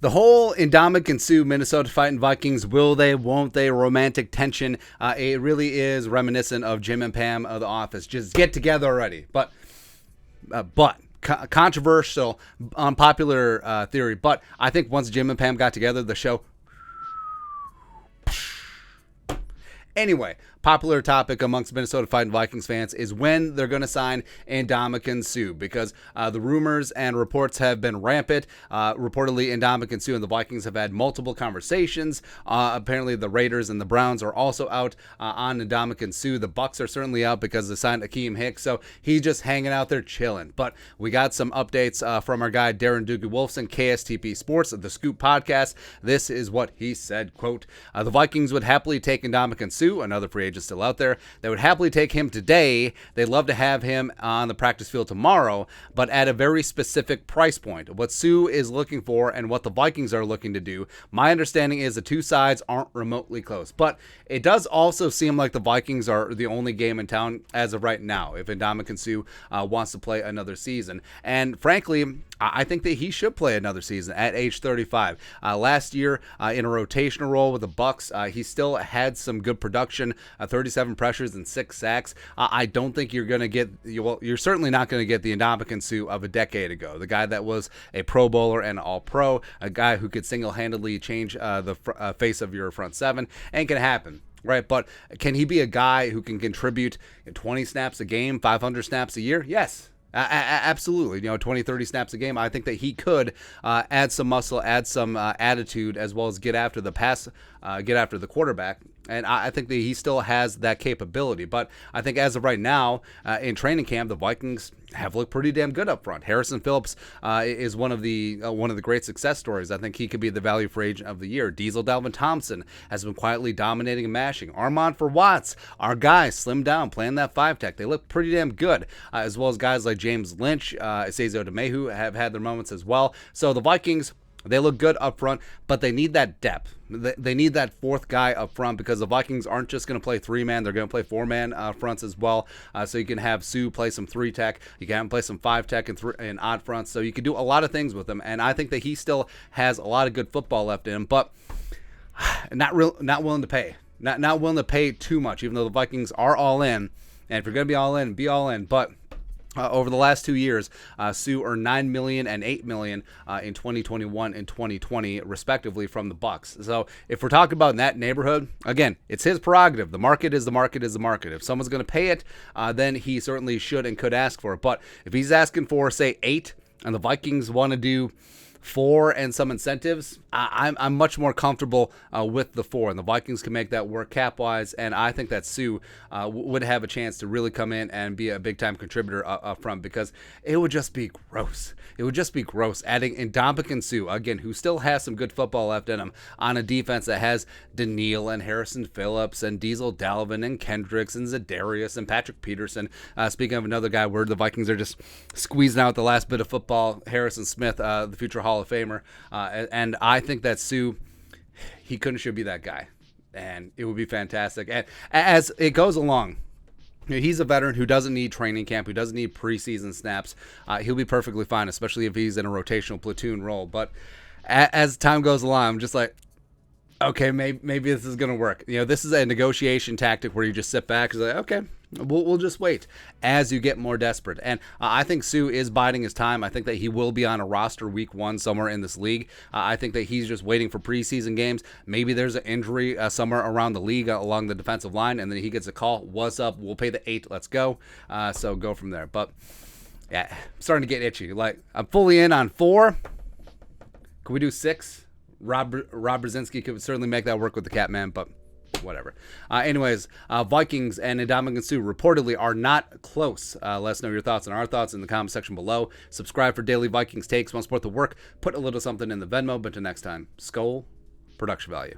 The whole Ndamukong Suh, Minnesota fighting Vikings, will they, won't they, romantic tension, it really is reminiscent of Jim and Pam of The Office. Just get together already. But controversial, unpopular theory. But I think once Jim and Pam got together, the show... Anyway, popular topic amongst Minnesota fighting Vikings fans is when they're going to sign Ndamukong Suh, because the rumors and reports have been rampant. Reportedly, Ndamukong Suh and the Vikings have had multiple conversations. Apparently, the Raiders and the Browns are also out on Ndamukong Suh. The Bucs are certainly out because they signed Akeem Hicks, so he's just hanging out there chilling. But we got some updates from our guy Darren Wolfson, KSTP Sports, the Scoop Podcast. This is what he said, quote, the Vikings would happily take Ndamukong Suh, another free agent still out there. They would happily take him today. They'd love to have him on the practice field tomorrow, but at a very specific price point. What Suh is looking for and what the Vikings are looking to do, my understanding is the two sides aren't remotely close. But it does also seem like the Vikings are the only game in town as of right now, if Ndamukong Suh wants to play another season. And frankly, I think that he should play another season at age 35. Last year, in a rotational role with the Bucs, he still had some good production, 37 pressures and 6 sacks. I don't think you're going to get, you're certainly not going to get the Ndamukong Suh of a decade ago, the guy that was a Pro Bowler and All-Pro, a guy who could single-handedly change the face of your front seven. Ain't going to happen. Right, but can he be a guy who can contribute 20 snaps a game, 500 snaps a year? Yes. Absolutely. 20, 30 snaps a game. I think that he could add some muscle, add some attitude, as well as get after the pass, get after the quarterback. And I think that he still has that capability. But I think as of right now, in training camp, the Vikings have looked pretty damn good up front. Harrison Phillips is one of the great success stories. I think he could be the value free agent of the year. Diesel Dalvin Thompson has been quietly dominating and mashing. Armand for Watts, our guy, slimmed down, playing that 5-tech. They look pretty damn good, as well as guys like James Lynch, Cesar DeMehu have had their moments as well. So the Vikings, they look good up front, but they need that depth. They need that fourth guy up front, because the Vikings aren't just going to play 3-man. They're going to play 4-man fronts as well. So you can have Suh play some 3-tech. You can have him play some 5-tech and odd fronts. So you can do a lot of things with him. And I think that he still has a lot of good football left in him, but not willing to pay. Not willing to pay too much, even though the Vikings are all in. And if you're going to be all in, be all in. But over the last 2 years, Suh earned $9 million and $8 million in 2021 and 2020, respectively, from the Bucs. So if we're talking about in that neighborhood, again, it's his prerogative. The market is the market is the market. If someone's going to pay it, then he certainly should and could ask for it. But if he's asking for, say, 8, and the Vikings want to do 4 and some incentives, I'm much more comfortable with the 4, and the Vikings can make that work cap-wise, and I think that Suh would have a chance to really come in and be a big-time contributor up front, because it would just be gross. It would just be gross adding Ndamukong Suh, again, who still has some good football left in him, on a defense that has Daniil and Harrison Phillips and Diesel Dalvin and Kendricks and Zadarius and Patrick Peterson. Speaking of another guy where the Vikings are just squeezing out the last bit of football, Harrison Smith, the future Hall of Famer, and I think that Suh, he should be that guy, and it would be fantastic. And as it goes along, he's a veteran who doesn't need training camp, who doesn't need preseason snaps. He'll be perfectly fine, especially if he's in a rotational platoon role. But as time goes along, I'm just like, okay, maybe this is going to work. This is a negotiation tactic where you just sit back and say, okay, we'll just wait as you get more desperate. And I think Suh is biding his time. I think that he will be on a roster week 1 somewhere in this league. I think that he's just waiting for preseason games. Maybe there's an injury somewhere around the league along the defensive line, and then he gets a call. What's up? We'll pay the 8. Let's go. So go from there. But yeah, I'm starting to get itchy. Like, I'm fully in on 4. Can we do 6? Rob Brzezinski could certainly make that work with the Catman, but whatever. Anyways, Vikings and Ndamukong Suh reportedly are not close. Let us know your thoughts and our thoughts in the comment section below. Subscribe for daily Vikings takes. Want to support the work? Put a little something in the Venmo. But until next time, Skol, production value.